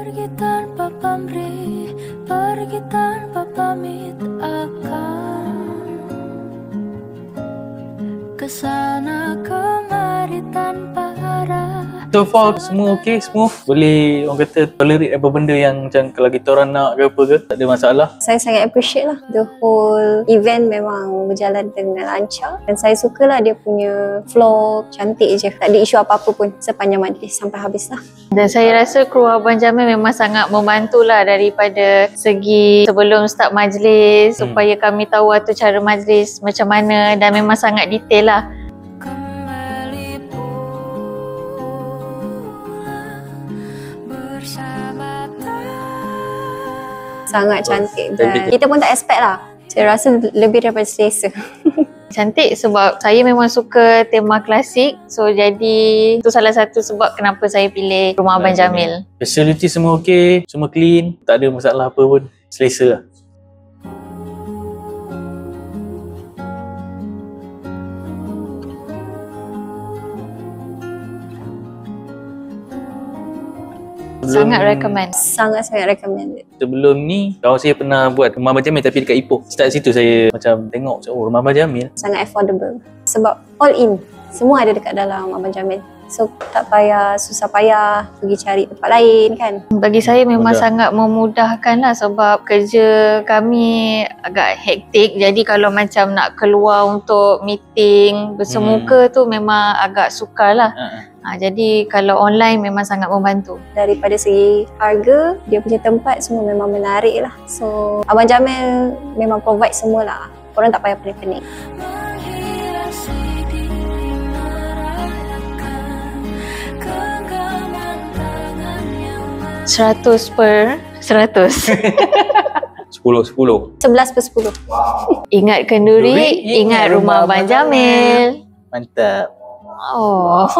Pergi tanpa pamrih, pergi tanpa pamit akan kesana kemari tanpa arah. So far semua okey, smooth. Boleh orang kata tolerate apa benda yang macam kalau kita orang nak ke apa ke, tak ada masalah. Saya sangat appreciate lah. The whole event memang berjalan dengan lancar. Dan saya sukalah dia punya flow cantik je. Tak ada isu apa-apa pun sepanjang majlis sampai habis lah. Dan saya rasa kru Abang Jamil memang sangat membantulah daripada segi sebelum start majlis supaya kami tahu atur cara majlis macam mana dan memang sangat detail lah. Sangat cantik dan kita pun tak expect lah. Saya rasa lebih daripada selesa. Cantik sebab saya memang suka tema klasik. So jadi itu salah satu sebab kenapa saya pilih rumah Abang Jamil. Facility semua okey, semua clean, tak ada masalah apa pun, selesa lah. Sangat recommend. Sangat-sangat recommended. Sebelum ni, kawan saya pernah buat rumah Abang Jamil tapi dekat Ipoh. Start situ saya macam tengok, oh rumah Abang Jamil. Sangat affordable. Sebab all in. Semua ada dekat dalam Abang Jamil. So tak payah susah payah pergi cari tempat lain kan. Bagi saya memang sangat memudahkan lah sebab kerja kami agak hektik. Jadi kalau macam nak keluar untuk meeting bersemuka tu memang agak sukar lah. Jadi kalau online memang sangat membantu. Daripada segi harga, dia punya tempat semua memang menarik lah. So Abang Jamil memang provide semua lah. Korang tak payah pening-pening. 100 per 100. 10-10. 11/10. Ingat kenduri, ingat rumah Abang Jamil. Mantap. Oh.